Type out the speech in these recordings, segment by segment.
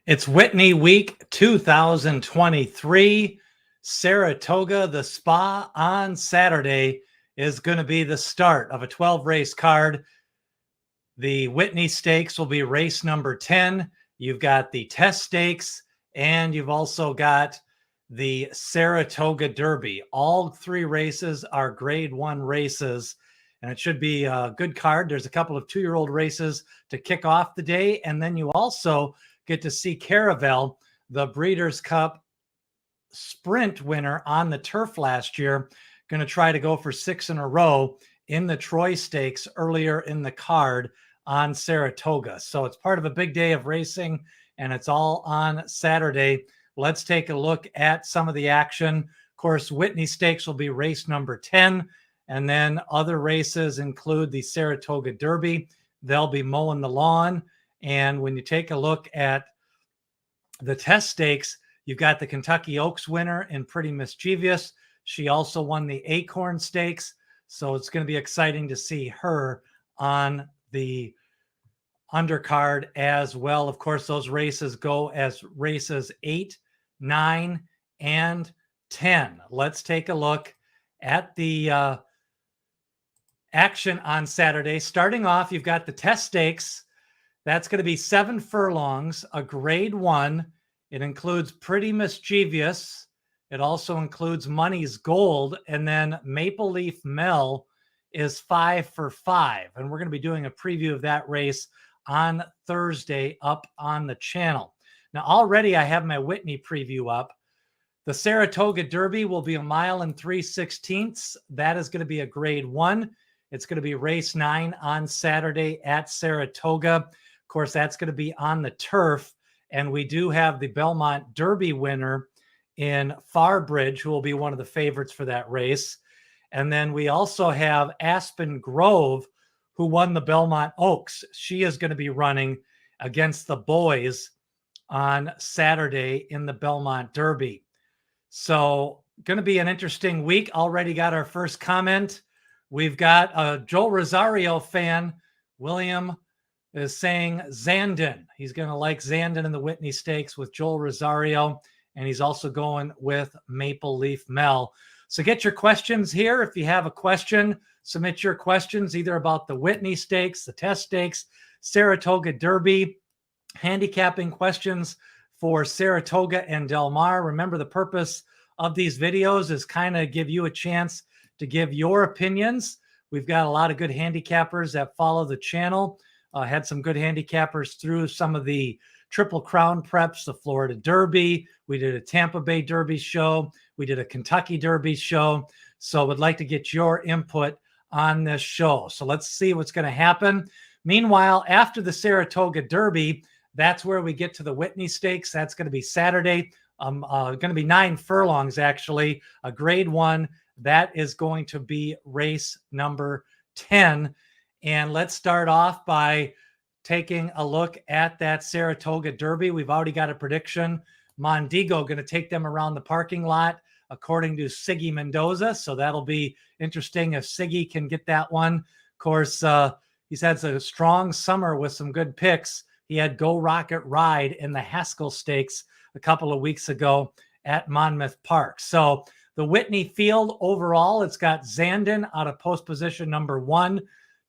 It's Whitney Week 2023. Saratoga, the spa on Saturday, is going to be the start of a 12-race card. The Whitney Stakes will be race number 10. You've got the Test Stakes, and you've also got the Saratoga Derby. All three races are Grade 1 races, and it should be a good card. There's a couple of two-year-old races to kick off the day, and then you also get to see Caravel, the Breeders' Cup sprint winner on the turf last year, going to try to go for 6 in a row in the Troy Stakes earlier in the card on Saratoga. So it's part of a big day of racing, and it's all on Saturday. Let's take a look at some of the action. Of course, Whitney Stakes will be race number 10, and then other races include the Saratoga Derby. They'll be mowing the lawn. And when you take a look at the Test Stakes, you've got the Kentucky Oaks winner in Pretty Mischievous. She also won the Acorn Stakes. So it's going to be exciting to see her on the undercard as well. Of course, those races go as races 8, 9, and 10. Let's take a look at the action on Saturday. Starting off, you've got the Test Stakes. That's going to be 7 furlongs, a Grade 1. It includes Pretty Mischievous. It also includes Money's Gold. And then Maple Leaf Mel is 5 for 5. And we're going to be doing a preview of that race on Thursday up on the channel. Now, already I have my Whitney preview up. The Saratoga Derby will be 1 mile and 3/16. That is going to be a Grade 1. It's going to be race 9 on Saturday at Saratoga. Of course, that's going to be on the turf. And we do have the Belmont Derby winner in Farbridge, who will be one of the favorites for that race. And then we also have Aspen Grove, who won the Belmont Oaks. She is going to be running against the boys on Saturday in the Belmont Derby. So going to be an interesting week. Already got our first comment. We've got a Joel Rosario fan, William, is saying Zandon. He's going to like Zandon in the Whitney Stakes with Joel Rosario, and he's also going with Maple Leaf Mel. So get your questions here. If you have a question, submit your questions either about the Whitney Stakes, the Test Stakes, Saratoga Derby, handicapping questions for Saratoga and Del Mar. Remember, the purpose of these videos is kind of give you a chance to give your opinions. We've got a lot of good handicappers that follow the channel. Had some good handicappers through some of the Triple Crown preps, the Florida Derby. We did a Tampa Bay Derby show. We did a Kentucky Derby show. So would like to get your input on this show. So let's see what's going to happen. Meanwhile, after the Saratoga Derby, that's where we get to the Whitney Stakes. That's going to be Saturday. Going to be 9 furlongs, actually, a Grade 1. That is going to be race number 10. And let's start off by taking a look at that Saratoga Derby. We've already got a prediction. Mondigo going to take them around the parking lot, according to Siggy Mendoza. So that'll be interesting if Siggy can get that one. Of course, he's had a strong summer with some good picks. He had Go Rocket Ride in the Haskell Stakes a couple of weeks ago at Monmouth Park. So the Whitney field overall, it's got Zandon out of post position number 1.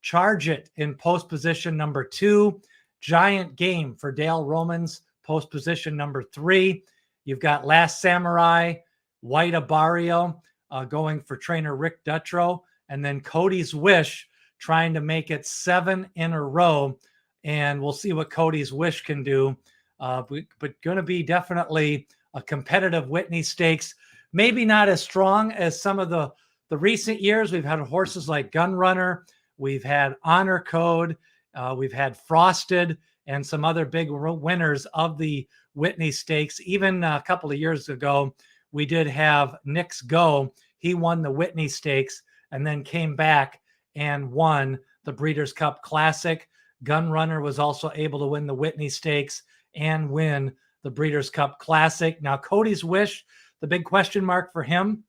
Charge It in post position number 2. Giant Game for Dale Romans, post position number 3. You've got Last Samurai, White Abario going for trainer Rick Dutrow. And then Cody's Wish trying to make it 7 in a row. And we'll see what Cody's Wish can do. But going to be definitely a competitive Whitney Stakes. Maybe not as strong as some of the recent years. We've had horses like Gunrunner. We've had Honor Code. We've had Frosted and some other big winners of the Whitney Stakes. Even a couple of years ago, we did have Nick's Go. He won the Whitney Stakes and then came back and won the Breeders' Cup Classic. Gunrunner was also able to win the Whitney Stakes and win the Breeders' Cup Classic. Now, Cody's Wish, the big question mark for him,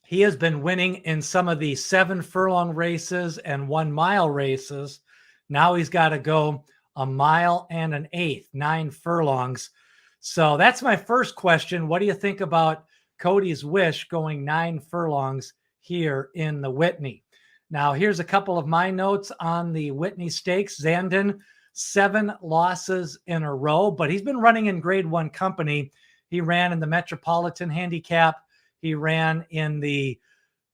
he has been winning in some of the 7 furlong races and 1 mile races. Now he's got to go 1 mile and an eighth, 9 furlongs. So that's my first question. What do you think about Cody's Wish going 9 furlongs here in the Whitney? Now, here's a couple of my notes on the Whitney Stakes. Zandon, 7 losses in a row, but he's been running in Grade 1 company. He ran in the Metropolitan Handicap. He ran in the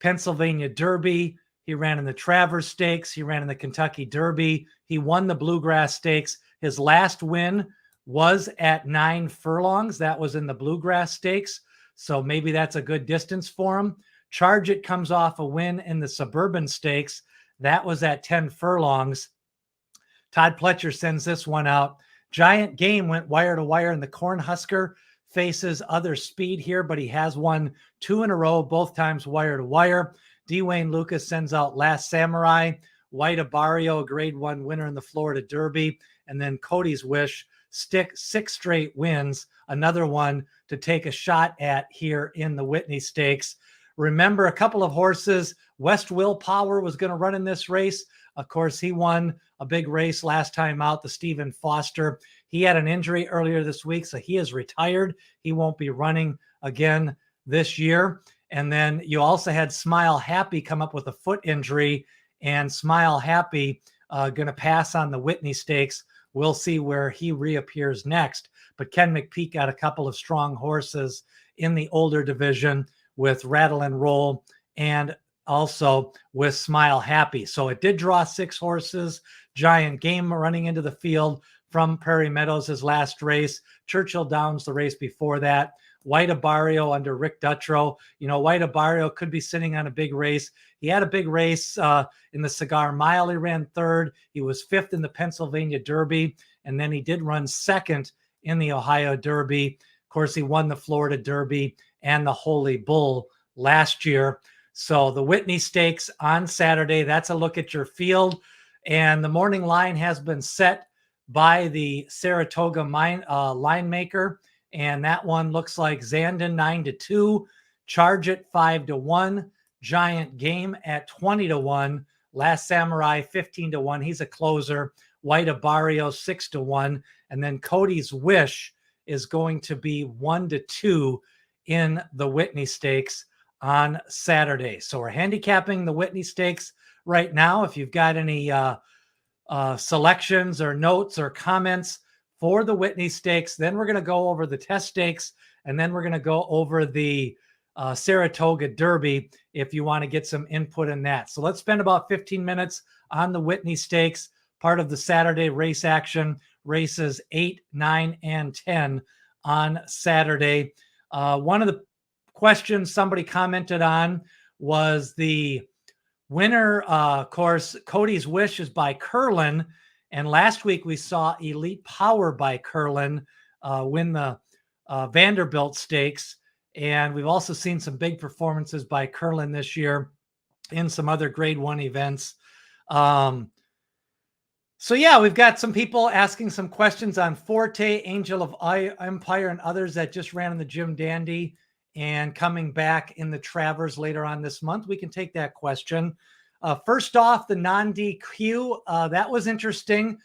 Pennsylvania Derby. He ran in the Travers Stakes. He ran in the Kentucky Derby. He won the Bluegrass Stakes. His last win was at 9 furlongs. That was in the Bluegrass Stakes. So maybe that's a good distance for him. Charge It comes off a win in the Suburban Stakes. That was at 10 furlongs. Todd Pletcher sends this one out. Giant Game went wire to wire, and the Cornhusker faces other speed here, but he has won 2 in a row, both times wire to wire. D. Wayne Lucas sends out Last Samurai. White Abarrio, Grade 1 winner in the Florida Derby. And then Cody's Wish, 6 straight wins, another one to take a shot at here in the Whitney Stakes. Remember, a couple of horses, West Willpower was going to run in this race. Of course, he won a big race last time out, the Stephen Foster. He had an injury earlier this week, so he is retired. He won't be running again this year. And then you also had Smile Happy come up with a foot injury, and Smile Happy going to pass on the Whitney Stakes. We'll see where he reappears next. But Ken McPeak got a couple of strong horses in the older division with Rattle and Roll and also with Smile Happy. So it did draw 6 horses. Giant Game running into the field from Prairie Meadows, his last race. Churchill Downs, the race before that. White Abarrio under Rick Dutrow. You know, White Abarrio could be sitting on a big race. He had a big race in the Cigar Mile. He ran 3rd. He was 5th in the Pennsylvania Derby. And then he did run 2nd in the Ohio Derby. Of course, he won the Florida Derby and the Holy Bull last year. So the Whitney Stakes on Saturday, that's a look at your field. And the morning line has been set by the Saratoga line maker. And that one looks like Zandon 9-2, Charge It 5-1, Giant Game at 20-1, Last Samurai 15-1. He's a closer. White Abarrio 6-1. And then Cody's Wish is going to be 1-2 in the Whitney Stakes on Saturday. So we're handicapping the Whitney Stakes right now. If you've got any selections or notes or comments for the Whitney Stakes, then we're going to go over the test stakes, and then we're going to go over the Saratoga Derby if you want to get some input in that. So let's spend about 15 minutes on the Whitney Stakes, part of the Saturday race action, races 8, 9, and 10 on Saturday. One of the questions somebody commented on was the winner. Of course, Cody's Wish is by Curlin. And last week we saw Elite Power by Curlin win the Vanderbilt Stakes. And we've also seen some big performances by Curlin this year in some other Grade 1 events. So yeah, we've got some people asking some questions on Forte, Angel of Empire, and others that just ran in the Jim Dandy and coming back in the Travers later on this month. We can take that question. First off, the non-DQ, that was interesting.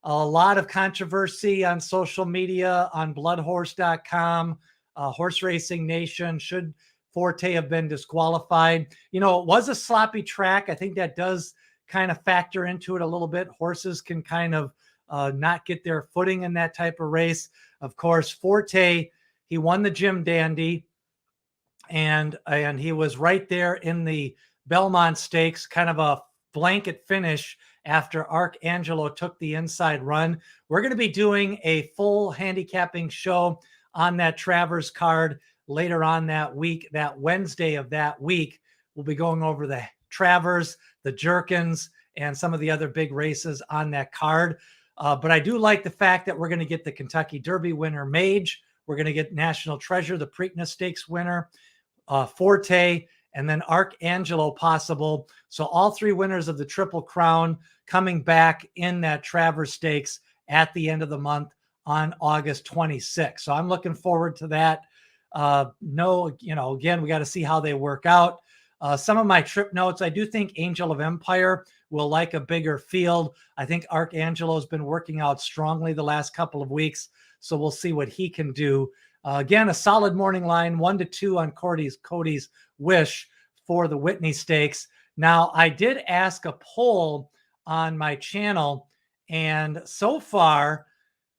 A lot of controversy on social media, on bloodhorse.com, Horse Racing Nation. Should Forte have been disqualified? You know, it was a sloppy track. I think that does kind of factor into it a little bit. Horses can kind of not get their footing in that type of race. Of course, Forte, he won the Jim Dandy, and he was right there in the Belmont Stakes, kind of a blanket finish after Arcangelo took the inside run. We're going to be doing a full handicapping show on that Travers card later on that week. That Wednesday of that week, we'll be going over the Travers, the Jerkins, and some of the other big races on that card. But I do like the fact that we're going to get the Kentucky Derby winner, Mage. We're going to get National Treasure, the Preakness Stakes winner, Forte, and then Arcangelo possible. So all 3 winners of the Triple Crown coming back in that Travers Stakes at the end of the month on August 26th. So I'm looking forward to that. Again, we got to see how they work out. Some of my trip notes, I do think Angel of Empire will like a bigger field. I think Arcangelo has been working out strongly the last couple of weeks, so we'll see what he can do. Again, a solid morning line, 1-2 on Cody's Wish for the Whitney Stakes. Now, I did ask a poll on my channel, and so far,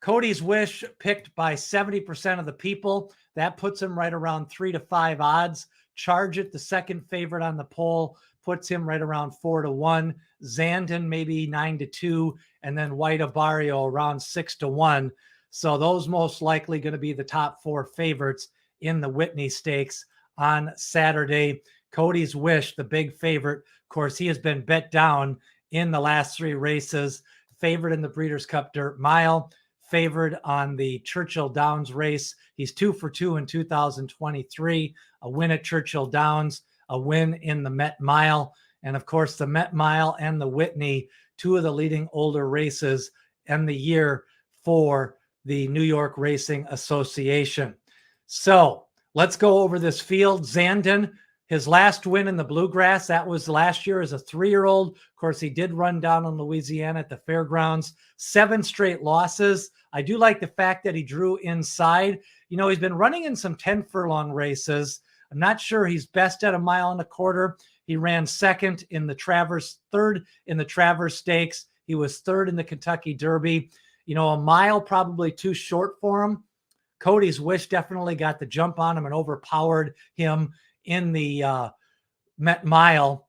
Cody's Wish picked by 70% of the people. That puts him right around 3 to 5 odds. Charge It, the second favorite on the poll, puts him right around 4 to 1. Zandon maybe 9 to 2, and then White Barrio around 6 to 1. So those most likely going to be the top 4 favorites in the Whitney Stakes on Saturday. Cody's Wish, the big favorite. Of course, he has been bet down in the last 3 races. Favored in the Breeders' Cup Dirt Mile, favored on the Churchill Downs race. He's 2 for 2 in 2023, a win at Churchill Downs, a win in the Met Mile, and of course the Met Mile and the Whitney, 2 of the leading older races in the year for the New York Racing Association. So let's go over this field. Zandon, his last win in the Bluegrass, that was last year as a 3-year-old. Of course, he did run down in Louisiana at the fairgrounds. 7 straight losses. I do like the fact that he drew inside. You know, he's been running in some 10 furlong races. I'm not sure he's best at 1.25 miles. He ran second in the Travers, third in the Travers Stakes. He was third in the Kentucky Derby. You know, 1 mile probably too short for him. Cody's Wish definitely got the jump on him and overpowered him in the Met Mile.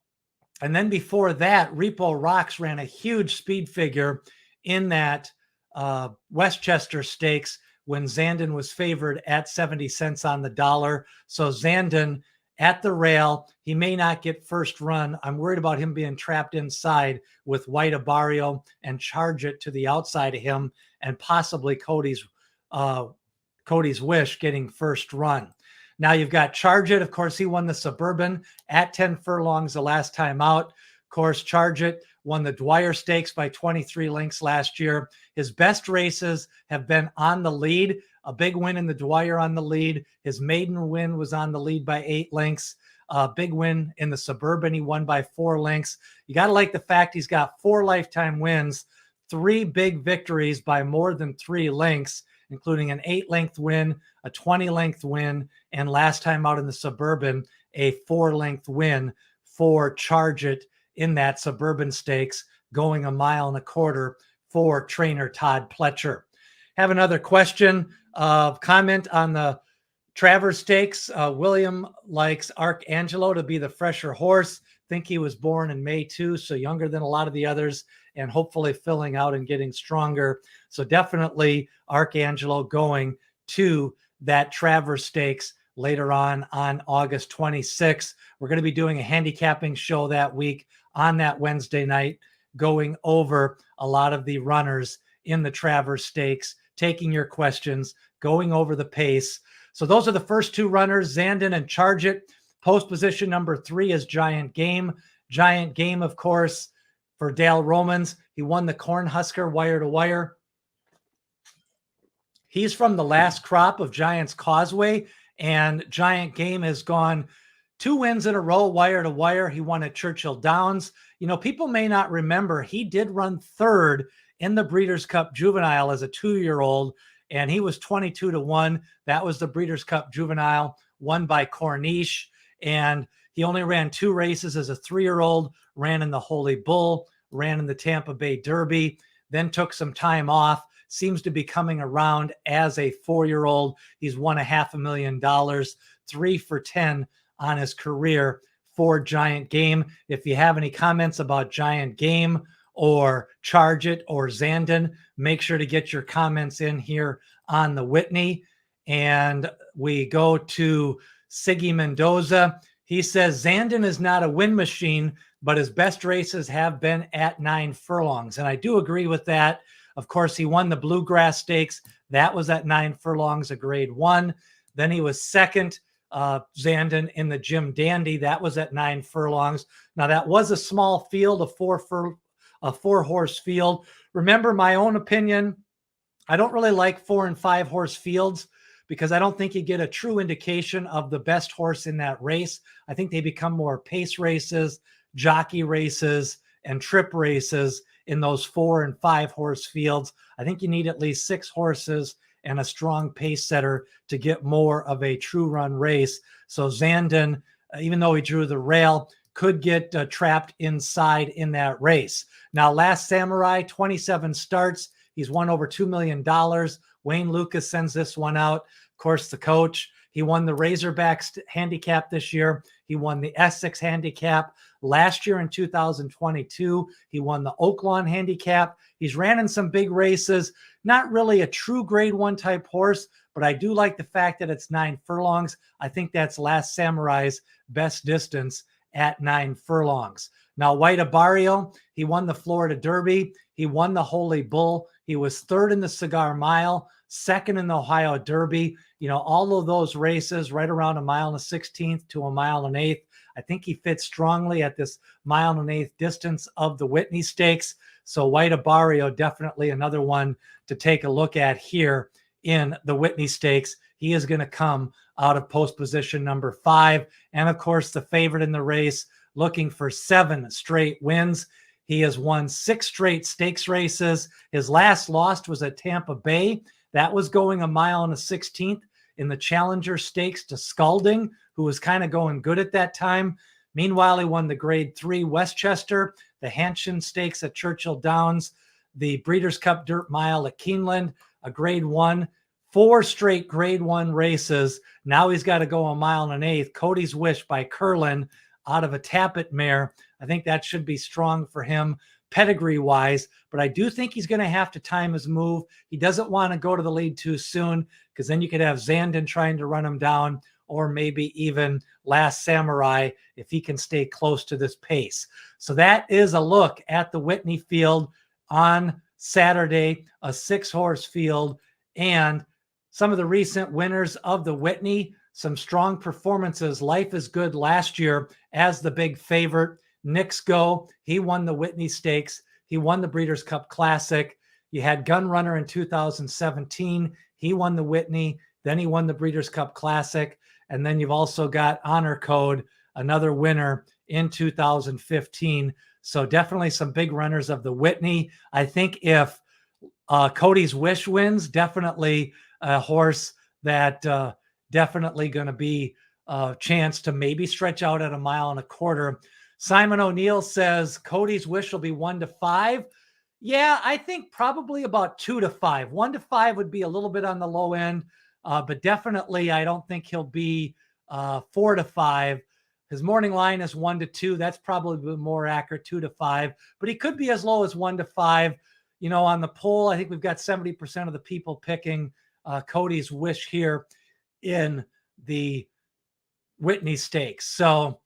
And then before that, Repo Rocks ran a huge speed figure in that Westchester Stakes when Zandon was favored at 70 cents on the dollar. So Zandon at the rail, he may not get first run. I'm worried about him being trapped inside with White Barrio and Charge It to the outside of him, and possibly Cody's Wish getting first run. Now you've got Charge It. Of course, he won the Suburban at 10 furlongs the last time out. Of course, Charge It won the Dwyer Stakes by 23 lengths last year. His best races have been on the lead. A big win in the Dwyer on the lead. His maiden win was on the lead by 8 lengths. A big win in the Suburban. He won by 4 lengths. You got to like the fact he's got 4 lifetime wins, 3 big victories by more than 3 lengths, including an 8-length win, a 20-length win, and last time out in the Suburban, a 4-length win for Charge It in that Suburban Stakes, going 1.25 miles for trainer Todd Pletcher. Have another question, comment on the Travers Stakes. William likes Arcangelo to be the fresher horse. Think he was born in May too, so younger than a lot of the others, and hopefully filling out and getting stronger. So definitely Arcangelo going to that Travers Stakes later on August 26th. We're going to be doing a handicapping show that week on that Wednesday night, going over a lot of the runners in the Travers Stakes, taking your questions, going over the pace. So those are the first 2 runners, Zandon and Charge It. Post position number 3 is Giant Game. Giant Game, of course, for Dale Romans. He won the Cornhusker wire to wire. He's from the last crop of Giants Causeway, and Giant Game has gone 2 wins in a row, wire to wire. He won at Churchill Downs. You know, people may not remember, he did run 3rd in the Breeders' Cup Juvenile as a 2-year-old, and he was 22 to 1. That was the Breeders' Cup Juvenile, won by Corniche. And he only ran 2 races as a 3-year-old, ran in the Holy Bull, ran in the Tampa Bay Derby, then took some time off, seems to be coming around as a 4-year-old. He's won $500,000, 3 for 10 on his career for Giant Game. If you have any comments about Giant Game or Charge It or Zandon, make sure to get your comments in here on the Whitney. And we go to Siggy Mendoza. He says Zandon is not a win machine, but his best races have been at 9 furlongs. And I do agree with that. Of course, he won the Bluegrass Stakes. That was at 9 furlongs, a grade 1. Then he was second, Zandon, in the Jim Dandy. That was at 9 furlongs. Now, that was a small field, a 4-horse field. Remember, my own opinion, I don't really like 4 and 5 horse fields because I don't think you get a true indication of the best horse in that race. I think they become more pace races, jockey races, and trip races in those 4 and 5 horse fields. I think you need at least 6 horses and a strong pace setter to get more of a true run race. So Zandon, even though he drew the rail, could get trapped inside in that race. Now, Last Samurai, 27 starts. He's won over $2 million. Wayne Lucas sends this one out. Of course, the coach, he won the Razorbacks handicap this year. He won the Essex handicap last year in 2022. He won the Oaklawn handicap. He's ran in some big races. Not really a true grade 1 type horse, but I do like the fact that it's 9 furlongs. I think that's Last Samurai's best distance at 9 furlongs. Now, White Abarrio, he won the Florida Derby. He won the Holy Bull. He was 3rd in the Cigar Mile, 2nd in the Ohio Derby. You know, all of those races right around a 1.16 to a 1.125. I think he fits strongly at this 1.125 distance of the Whitney Stakes. So White Abarrio, definitely another one to take a look at here in the Whitney Stakes. He is going to come out of post position number 5. And of course, the favorite in the race, looking for 7 straight wins. He has won 6 straight stakes races. His last loss was at Tampa Bay. That was going a 1.16 in the Challenger Stakes to Scalding, who was kind of going good at that time. Meanwhile, he won the Grade 3 Westchester, the Hanshin Stakes at Churchill Downs, the Breeders' Cup Dirt Mile at Keeneland, a Grade 1, 4 straight Grade 1 races. Now he's got to go a 1.125. Cody's Wish by Curlin out of a Tappet mare. I think that should be strong for him pedigree-wise, but I do think he's going to have to time his move. He doesn't want to go to the lead too soon, because then you could have Zandon trying to run him down, or maybe even Last Samurai if he can stay close to this pace. So that is a look at the Whitney field on Saturday, a 6-horse field, and some of the recent winners of the Whitney, some strong performances. Life is Good last year as the big favorite. Knicks Go, he won the Whitney Stakes. He won the Breeders' Cup Classic. You had Gun Runner in 2017. He won the Whitney. Then he won the Breeders' Cup Classic. And then you've also got Honor Code, another winner in 2015. So definitely some big runners of the Whitney. I think if Cody's Wish wins, definitely a horse that definitely going to be a chance to maybe stretch out at a 1.25 miles. Simon O'Neill says Cody's Wish will be 1-5. Yeah, I think probably about 2-5. 1-5 would be a little bit on the low end, but definitely I don't think he'll be 4-5. His morning line is 1-2. That's probably more accurate, 2-5. But he could be as low as 1-5. You know, on the poll, I think we've got 70% of the people picking Cody's Wish here in the Whitney Stakes. So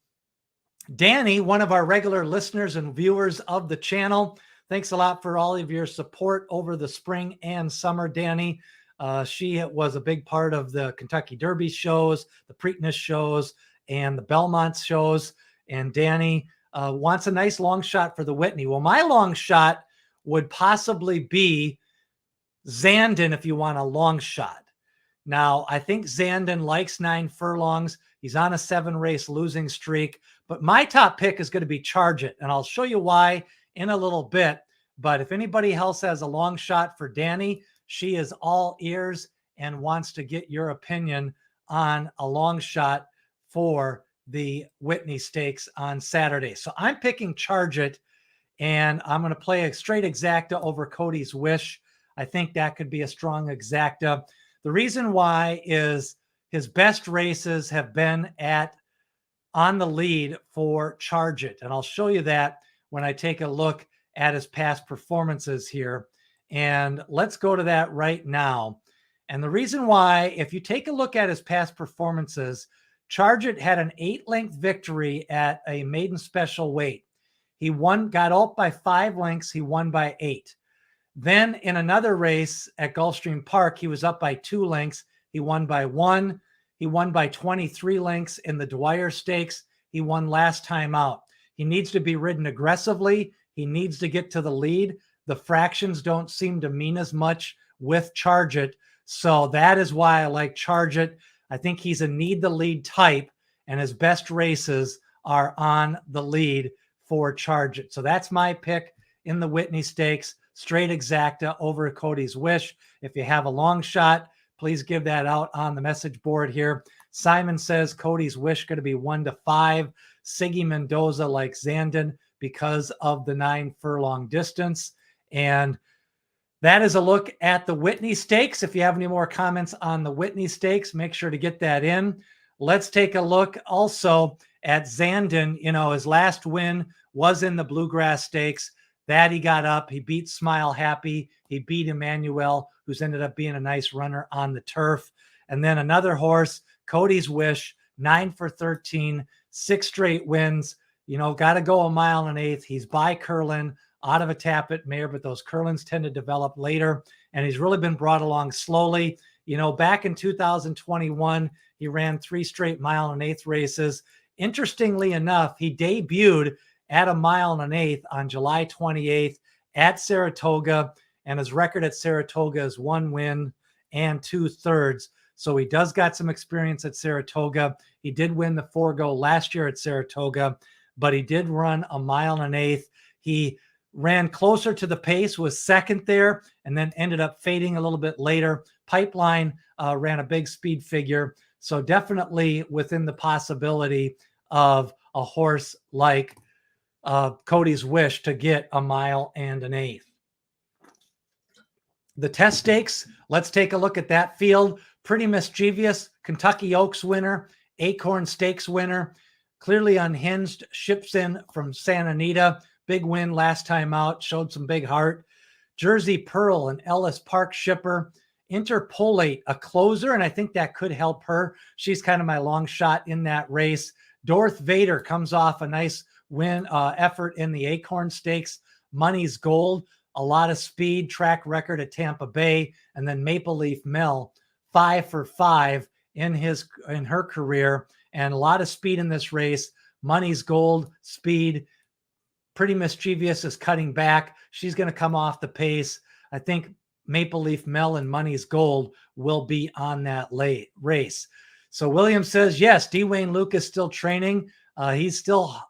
Danny, one of our regular listeners and viewers of the channel, thanks a lot for all of your support over the spring and summer, Danny. She was a big part of the Kentucky Derby shows, the Preakness shows, and the Belmont shows. And Danny wants a nice long shot for the Whitney. Well, my long shot would possibly be Zandon if you want a long shot. Now, I think Zandon likes 9 furlongs. He's on a 7-race losing streak. But my top pick is going to be Charge It, and I'll show you why in a little bit. But if anybody else has a long shot for Danny, she is all ears and wants to get your opinion on a long shot for the Whitney Stakes on Saturday. So I'm picking Charge It, and I'm going to play a straight exacta over Cody's Wish. I think that could be a strong exacta. The reason why is his best races have been on the lead for Charge It. And I'll show you that when I take a look at his past performances here. And let's go to that right now. And the reason why, if you take a look at his past performances, Charge It had an 8-length victory at a maiden special weight. He got out by 5 lengths. He won by 8. Then in another race at Gulfstream Park, he was up by 2 lengths. He won by 1. He won by 23 lengths in the Dwyer Stakes. He won last time out. He needs to be ridden aggressively. He needs to get to the lead. The fractions don't seem to mean as much with Charge It. So that is why I like Charge It. I think he's a need the lead type, and his best races are on the lead for Charge It. So that's my pick in the Whitney Stakes, straight exacta over Cody's Wish. If you have a long shot, please give that out on the message board here. Simon says Cody's Wish going to be 1-5. Siggy Mendoza like Zandon because of the 9 furlong distance. And that is a look at the Whitney Stakes. If you have any more comments on the Whitney Stakes, make sure to get that in. Let's take a look also at Zandon. You know, his last win was in the Bluegrass Stakes. That he got up. He beat Smile Happy. He beat Emmanuel, who's ended up being a nice runner on the turf. And then another horse, Cody's Wish, 9 for 13, 6 straight wins. You know, got to go a mile and an eighth. He's by Curlin, out of a Tappet mare, but those Curlins tend to develop later. And he's really been brought along slowly. You know, back in 2021, he ran 3 straight mile and an eighth races. Interestingly enough, he debuted at a mile and an eighth on July 28th at Saratoga, and his record at Saratoga is 1 win and 2/3. So he does got some experience at Saratoga. He did win the 4-go last year at Saratoga, but he did run a mile and an eighth. He ran closer to the pace, was second there, and then ended up fading a little bit later. Pipeline ran a big speed figure. So definitely within the possibility of a horse like Cody's Wish to get a mile and an eighth. The test stakes, let's take a look at that field. Pretty Mischievous, Kentucky Oaks winner, Acorn Stakes winner, Clearly Unhinged, ships in from Santa Anita. Big win last time out, showed some big heart. Jersey Pearl, an Ellis Park shipper. Interpolate, a closer, and I think that could help her. She's kind of my long shot in that race. Darth Vader comes off a nice win effort in the Acorn Stakes. Money's Gold, a lot of speed, track record at Tampa Bay. And then Maple Leaf Mel, 5 for 5 in her career, and a lot of speed in this race. Money's Gold, speed. Pretty Mischievous is cutting back. She's going to come off the pace. I think Maple Leaf Mel and Money's Gold will be on that late race. So William says, yes, Dwayne Lucas still training. He's still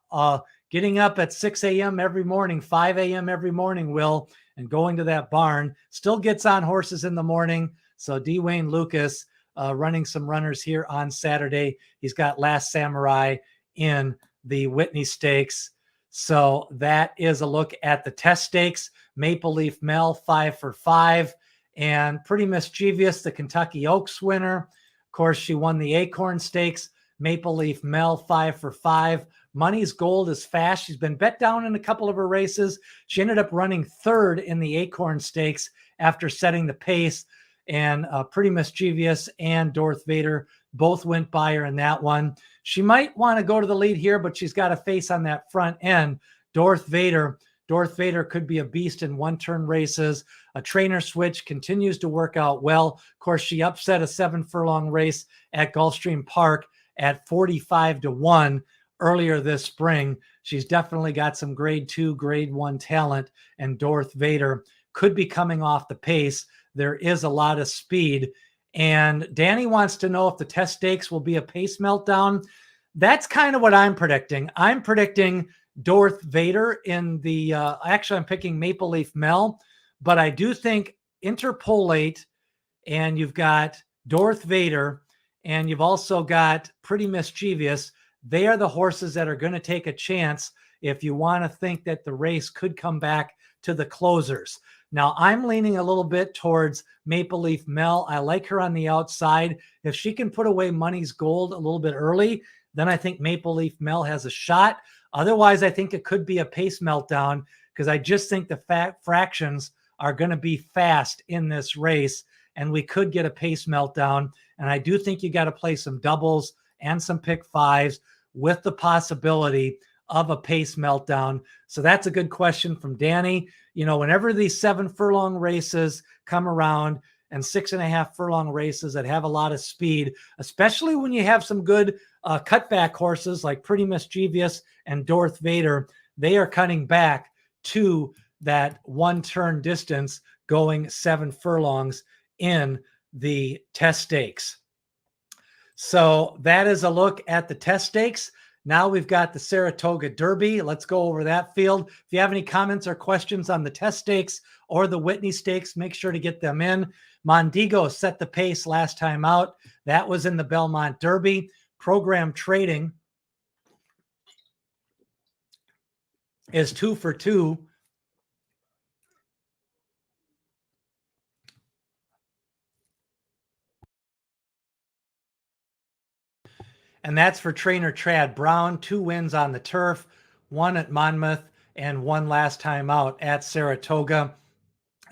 getting up at 6 a.m. every morning, 5 a.m. every morning, Will, and going to that barn. Still gets on horses in the morning. So Dwayne Lucas running some runners here on Saturday. He's got Last Samurai in the Whitney Stakes. So that is a look at the test stakes. Maple Leaf Mel, 5 for 5. And Pretty Mischievous, the Kentucky Oaks winner. Of course, she won the Acorn Stakes. Maple Leaf Mel, 5 for 5. Money's Gold is fast. She's been bet down in a couple of her races. She ended up running third in the Acorn Stakes after setting the pace. And Pretty Mischievous and Darth Vader both went by her in that one. She might want to go to the lead here, but she's got a face on that front end. Darth Vader could be a beast in one-turn races. A trainer switch continues to work out well. Of course, she upset a 7-furlong race at Gulfstream Park at 45-1 earlier this spring. She's definitely got some grade 2, grade 1 talent, and Darth Vader could be coming off the pace. There is a lot of speed. And Danny wants to know if the test stakes will be a pace meltdown. That's kind of what I'm predicting. I'm predicting Darth Vader in the, actually I'm picking Maple Leaf Mel, but I do think Interpolate, and you've got Darth Vader, and you've also got Pretty Mischievous. They are the horses that are going to take a chance if you want to think that the race could come back to the closers. Now, I'm leaning a little bit towards Maple Leaf Mel. I like her on the outside. If she can put away Money's Gold a little bit early, then I think Maple Leaf Mel has a shot. Otherwise, I think it could be a pace meltdown because I just think the fractions are going to be fast in this race, and we could get a pace meltdown. And I do think you got to play some doubles and some pick fives with the possibility of a pace meltdown. So that's a good question from Danny. You know, whenever these 7-furlong races come around and 6.5 furlong races that have a lot of speed, especially when you have some good cutback horses like Pretty Mischievous and Darth Vader, they are cutting back to that one-turn distance going 7 furlongs in the test stakes. So that is a look at the test stakes. Now we've got the Saratoga Derby. Let's go over that field. If you have any comments or questions on the test stakes or the Whitney Stakes, make sure to get them in. Mondigo set the pace last time out. That was in the Belmont Derby. Program trading is 2 for 2. And that's for trainer Trad Brown. 2 wins on the turf, 1 at Monmouth and 1 last time out at Saratoga.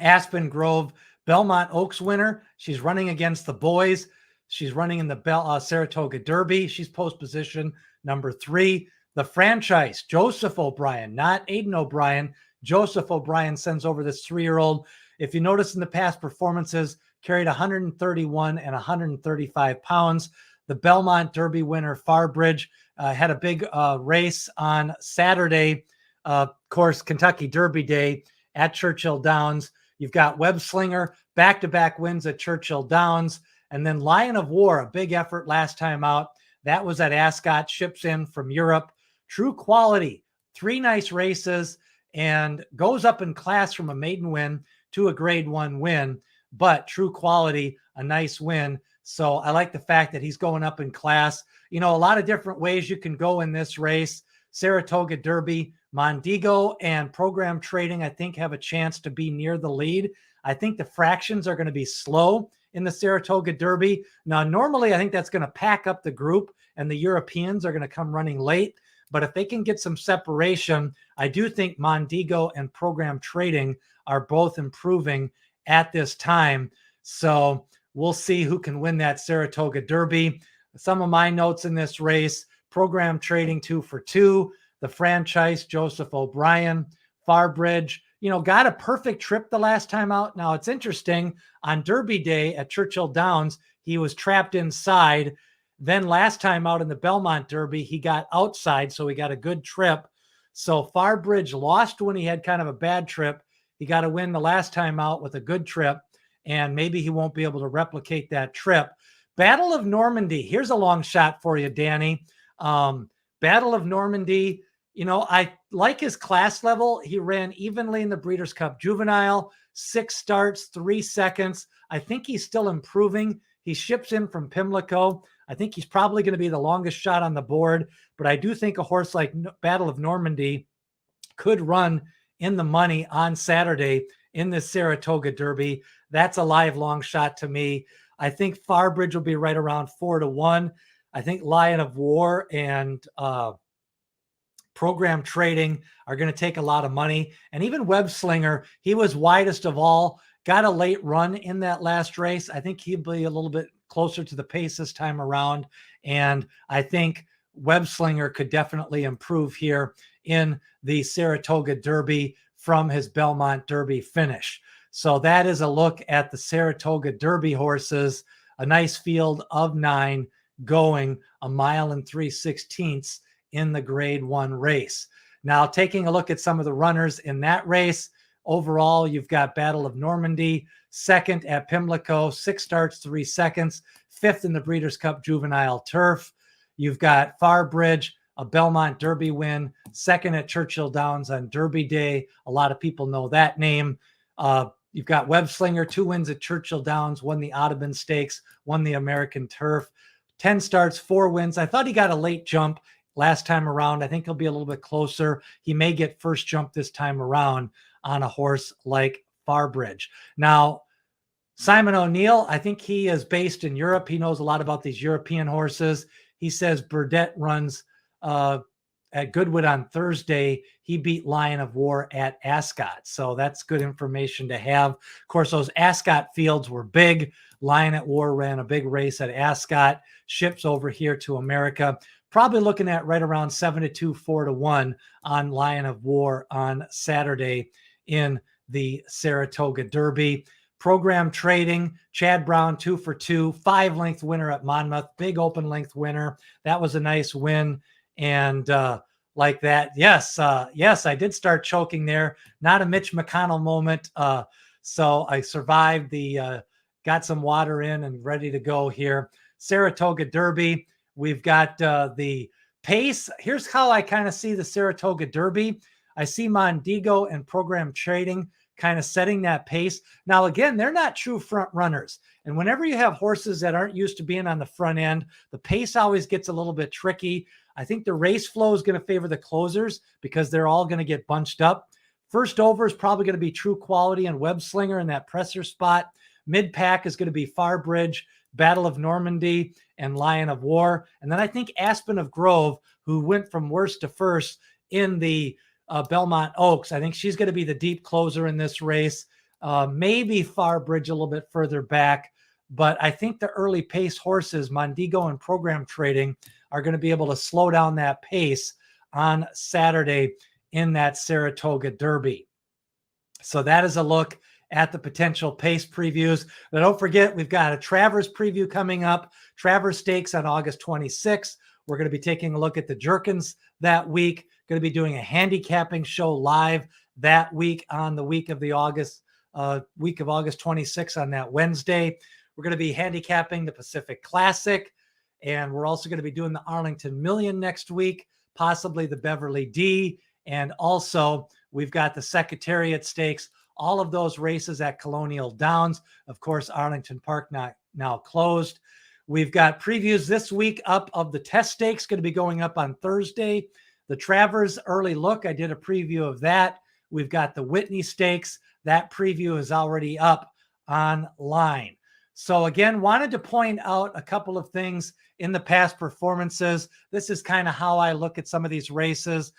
Aspen Grove, Belmont Oaks winner. She's running against the boys. She's running in the Saratoga Derby. She's post position number 3. The franchise, Joseph O'Brien, not Aiden O'Brien. Joseph O'Brien sends over this 3-year-old. If you notice in the past performances, carried 131 and 135 pounds. The Belmont Derby winner, Farbridge, had a big race on Saturday, of course, Kentucky Derby Day at Churchill Downs. You've got Web Slinger, back-to-back wins at Churchill Downs. And then Lion of War, a big effort last time out. That was at Ascot, ships in from Europe. True Quality, 3 nice races, and goes up in class from a maiden win to a grade 1 win. But True Quality, a nice win. So I like the fact that he's going up in class. You know, a lot of different ways you can go in this race. Saratoga Derby, Mondigo and Program Trading, I think, have a chance to be near the lead. I think the fractions are going to be slow in the Saratoga Derby. Now, normally I think that's going to pack up the group and the Europeans are going to come running late. But if they can get some separation, I do think Mondigo and Program Trading are both improving at this time. So we'll see who can win that Saratoga Derby. Some of my notes in this race: Program Trading 2 for 2. The franchise, Joseph O'Brien. Farbridge, you know, got a perfect trip the last time out. Now it's interesting, on Derby Day at Churchill Downs, he was trapped inside. Then last time out in the Belmont Derby, he got outside, so he got a good trip. So Farbridge lost when he had kind of a bad trip. He got a win the last time out with a good trip, and maybe he won't be able to replicate that trip. Battle of Normandy. Here's a long shot for you, Danny. Battle of Normandy, you know, I like his class level. He ran evenly in the Breeders' Cup Juvenile, 6 starts, 3 seconds. I think he's still improving. He ships in from Pimlico. I think he's probably going to be the longest shot on the board, but I do think a horse like Battle of Normandy could run in the money on Saturday in the Saratoga Derby. That's a live long shot to me. I think Farbridge will be right around 4 to 1. I think Lion of War and Program Trading are going to take a lot of money. And even Web Slinger, he was widest of all, got a late run in that last race. I think he'll be a little bit closer to the pace this time around. And I think Web Slinger could definitely improve here in the Saratoga Derby from his Belmont Derby finish. So that is a look at the Saratoga Derby horses, a nice field of 9 going 1 mile and 3/16 in the grade 1 race. Now, taking a look at some of the runners in that race, overall, you've got Battle of Normandy, 2nd at Pimlico, 6 starts, 3 seconds, 5th in the Breeders' Cup Juvenile Turf. You've got Farbridge, a Belmont Derby win, 2nd at Churchill Downs on Derby Day. A lot of people know that name. You've got Web Slinger, 2 wins at Churchill Downs, won the Audubon Stakes, won the American Turf. 10 starts, 4 wins. I thought he got a late jump last time around. I think he'll be a little bit closer. He may get first jump this time around on a horse like Farbridge. Now, Simon O'Neill, I think he is based in Europe. He knows a lot about these European horses. He says Burdett runs at Goodwood on Thursday. He beat Lion of War at Ascot. So that's good information to have. Of course, those Ascot fields were big. Lion at War ran a big race at Ascot, ships over here to America. Probably looking at right around 7 to 2, 4 to 1 on Lion of War on Saturday in the Saratoga Derby. Program Trading, Chad Brown, 2 for 2, 5-length winner at Monmouth, big open length winner. That was a nice win. And like that, yes, I did start choking there. Not a Mitch McConnell moment. So I survived the got some water in and ready to go here. Saratoga Derby, we've got the pace. Here's how I kind of see the Saratoga Derby. I see Mondigo and Program Trading kind of setting that pace. Now, again, they're not true front runners. And whenever you have horses that aren't used to being on the front end, the pace always gets a little bit tricky. I think the race flow is going to favor the closers because they're all going to get bunched up. First over is probably going to be True Quality and Web Slinger in that presser spot. Mid pack is going to be Farbridge, Battle of Normandy, and Lion of War. And then I think Aspen of Grove, who went from worst to first in the Belmont Oaks. I think she's going to be the deep closer in this race. Maybe Farbridge a little bit further back. But I think the early pace horses, Mondigo and Program Trading, are going to be able to slow down that pace on Saturday in that Saratoga Derby. So that is a look at the potential pace previews. But don't forget, we've got a Travers preview coming up, Travers Stakes on August 26th. We're going to be taking a look at the Jerkins that week. Going to be doing a handicapping show live that week on the week of August 26th on that Wednesday. We're going to be handicapping the Pacific Classic, and we're also going to be doing the Arlington Million next week, possibly the Beverly D, and also we've got the Secretariat Stakes, all of those races at Colonial Downs. Of course, Arlington Park now closed. We've got previews this week up of the Test Stakes, going to be going up on Thursday. The Travers early look, I did a preview of that. We've got the Whitney Stakes. That preview is already up online. So again, wanted to point out a couple of things in the past performances. This is kind of how I look at some of these races.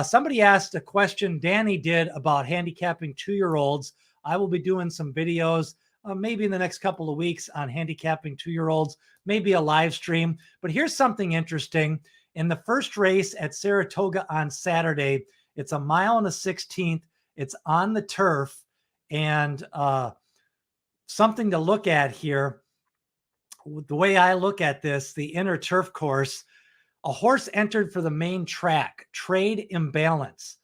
Somebody asked a question, Danny did, about handicapping 2-year-olds. I will be doing some videos maybe in the next couple of weeks on handicapping 2-year-olds, maybe a live stream. But here's something interesting. In the first race at Saratoga on Saturday, it's a 1.16 miles. It's on the turf. And something to look at here, the way I look at this, the inner turf course, a horse entered for the main track, Trade Imbalance.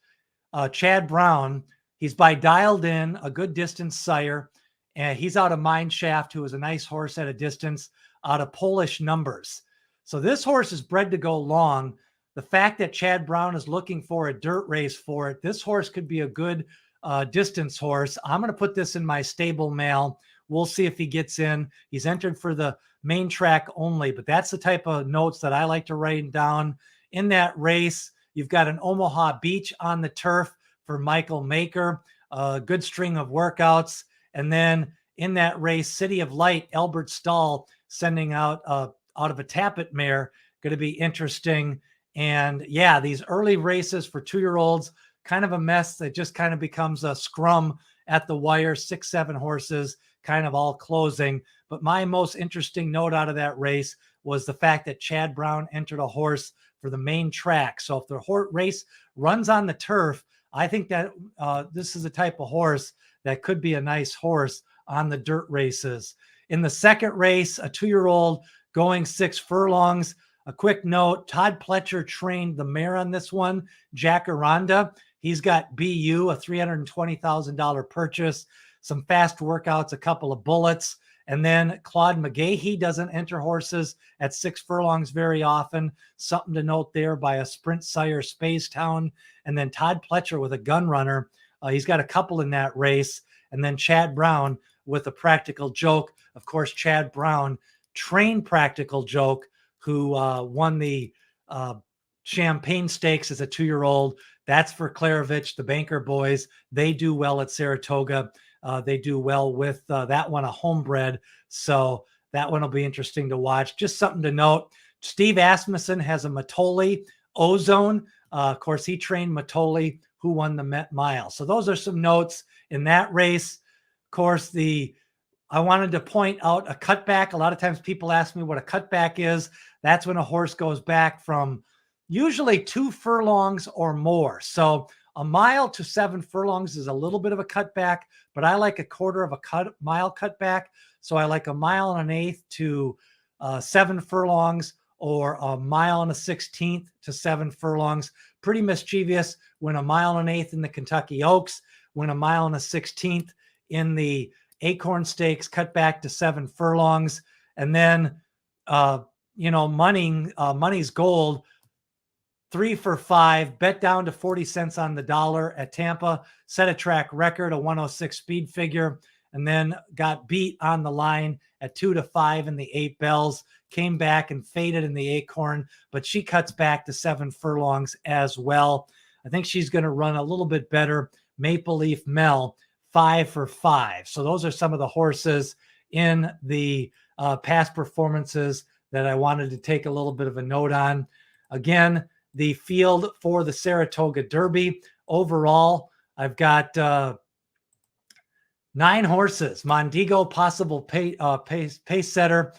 Chad Brown, he's by Dialed In, a good distance sire, and he's out of Mineshaft, who is a nice horse at a distance, out of Polish Numbers. So this horse is bred to go long. The fact that Chad Brown is looking for a dirt race for it, this horse could be a good distance horse. I'm going to put this in my stable mail. We'll see if he gets in. He's entered for the main track only, but that's the type of notes that I like to write down. In that race, you've got an Omaha Beach on the turf for Michael Maker, a good string of workouts. And then in that race, City of Light, Albert Stahl sending out of a Tappet mare, going to be interesting. And yeah, these early races for 2-year-olds, kind of a mess that just kind of becomes a scrum at the wire, 6-7 horses, kind of all closing. But my most interesting note out of that race was the fact that Chad Brown entered a horse for the main track. So if the race runs on the turf, I think that this is a type of horse that could be a nice horse on the dirt races. In the second race, a 2-year-old going 6 furlongs. A quick note, Todd Pletcher trained the mare on this one, Jacaranda. He's got BU, a $320,000 purchase, some fast workouts, a couple of bullets. And then Claude McGahee doesn't enter horses at 6 furlongs very often. Something to note there by a Sprint sire, Spacetown. And then Todd Pletcher with a gun runner. He's got a couple in that race. And then Chad Brown with a Practical Joke. Of course, Chad Brown trained Practical Joke, who won the Champagne Stakes as a 2-year-old. That's for Klarovich, the Banker boys. They do well at Saratoga. They do well with that one, a homebred. So that one will be interesting to watch. Just something to note. Steve Asmussen has a Matoli Ozone. Of course, he trained Matoli, who won the Met Mile. So those are some notes in that race. Of course, I wanted to point out a cutback. A lot of times people ask me what a cutback is. That's when a horse goes back from usually 2 furlongs or more. So a mile to 7 furlongs is a little bit of a cutback, but I like a quarter of a mile cutback. So I like 1.125 miles to 7 furlongs, or 1.16 miles to 7 furlongs. Pretty mischievous when 1.125 miles in the Kentucky Oaks, when 1.16 miles in the Acorn Stakes cut back to 7 furlongs. And then, Money's Gold, 3 for 5, bet down to 40 cents on the dollar at Tampa, set a track record, a 106 speed figure, and then got beat on the line at 2 to 5 in the 8 bells, came back and faded in the Acorn, but she cuts back to 7 furlongs as well. I think she's going to run a little bit better. Maple Leaf Mel, 5 for 5. So those are some of the horses in the past performances that I wanted to take a little bit of a note on. Again, the field for the Saratoga Derby. Overall, I've got 9 horses. Mondigo, possible pace setter.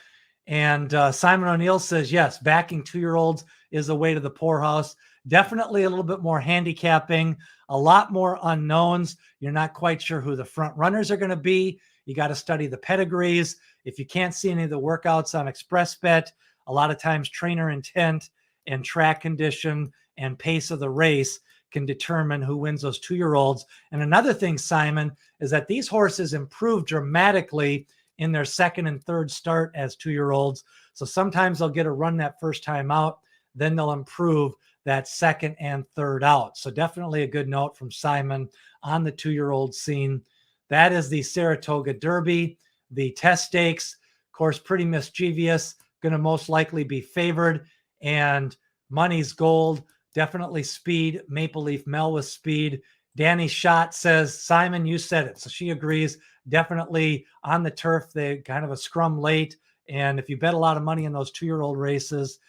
And Simon O'Neill says, yes, backing 2-year-olds is a way to the poorhouse. Definitely a little bit more handicapping, a lot more unknowns. You're not quite sure who the front runners are going to be. You got to study the pedigrees. If you can't see any of the workouts on Express Bet, a lot of times trainer intent and track condition and pace of the race can determine who wins those 2-year-olds. And another thing, Simon, is that these horses improve dramatically in their second and third start as 2-year-olds. So sometimes they'll get a run that first time out, then they'll improve that second and third out. So definitely a good note from Simon on the 2-year-old scene. That is the Saratoga Derby. The test stakes, of course, pretty mischievous, going to most likely be favored. And Money's Gold, definitely speed. Maple Leaf Mel with speed. Danny Schott says, Simon, you said it. So she agrees. Definitely on the turf, they kind of a scrum late. And if you bet a lot of money in those 2-year-old races,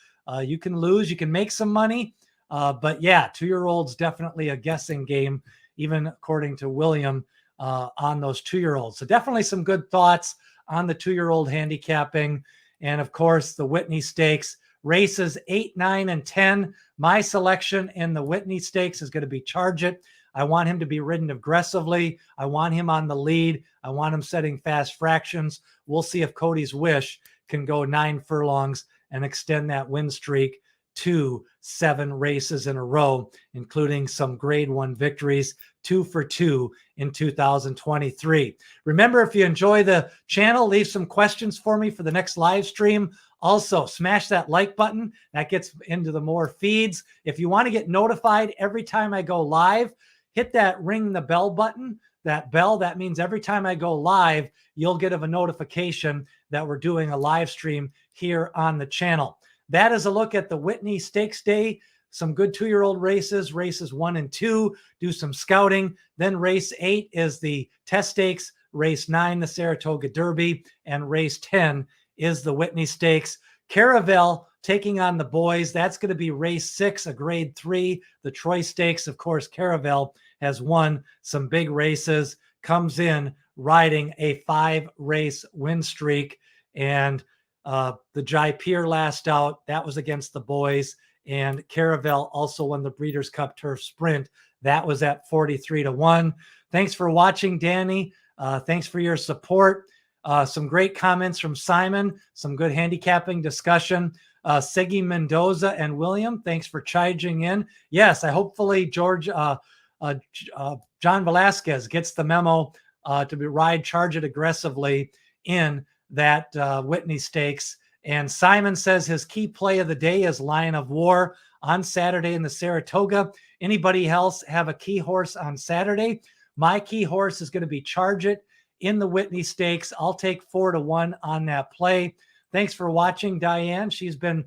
you can lose, you can make some money. But yeah, 2-year-olds, definitely a guessing game, even according to William, on those 2-year-olds. So definitely some good thoughts on the 2-year-old handicapping. And of course, the Whitney Stakes. Races 8, 9, and 10. My selection in the Whitney Stakes is going to be Charge It. I want him to be ridden aggressively. I want him on the lead. I want him setting fast fractions. We'll see if Cody's Wish can go 9 furlongs and extend that win streak to 7 races in a row, including some grade 1 victories, 2 for 2 in 2023. Remember, if you enjoy the channel, leave some questions for me for the next live stream. Also, smash that like button. That gets into the more feeds. If you want to get notified every time I go live, hit that ring the bell button. That bell, that means every time I go live, you'll get a notification that we're doing a live stream here on the channel. That is a look at the Whitney Stakes Day. Some good 2-year-old races, races 1 and 2, do some scouting. Then race 8 is the test stakes, race 9, the Saratoga Derby, and race 10 is the Whitney Stakes. Caravel taking on the boys. That's going to be race 6, a grade 3, the Troy Stakes. Of course, Caravel has won some big races, comes in riding a 5-race win streak. And the Jaipur last out, that was against the boys. And Caravel also won the Breeders' Cup Turf Sprint. That was at 43-1. Thanks for watching, Danny. Thanks for your support. Some great comments from Simon. Some good handicapping discussion. Segi Mendoza and William, thanks for chiming in. Yes, I hopefully John Velasquez gets the memo to ride Charge It aggressively in that Whitney Stakes. And Simon says his key play of the day is Lion of War on Saturday in the Saratoga. Anybody else have a key horse on Saturday? My key horse is going to be Charge It in the Whitney Stakes. I'll take 4-1 on that play. Thanks for watching, Diane. She's been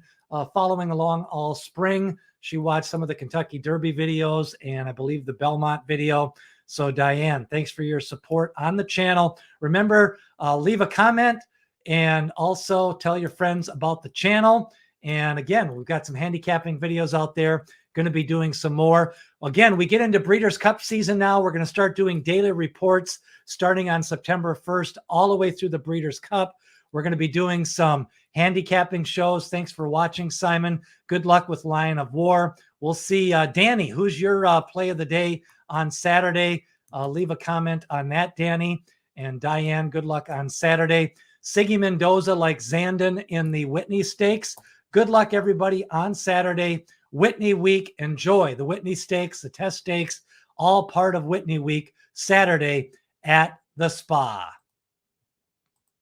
following along all spring. She watched some of the Kentucky Derby videos and I believe the Belmont video. So Diane, thanks for your support on the channel. Remember, leave a comment and also tell your friends about the channel. And again, we've got some handicapping videos out there. Going to be doing some more. Again, we get into Breeders' Cup season now. We're going to start doing daily reports starting on September 1st, all the way through the Breeders' Cup. We're going to be doing some handicapping shows. Thanks for watching, Simon. Good luck with Lion of War. We'll see. Danny, who's your play of the day on Saturday? Leave a comment on that, Danny. And Diane, good luck on Saturday. Siggy Mendoza like Zandon in the Whitney Stakes. Good luck, everybody, on Saturday. Whitney Week. Enjoy the Whitney Stakes, the test stakes, all part of Whitney Week, Saturday at the Spa.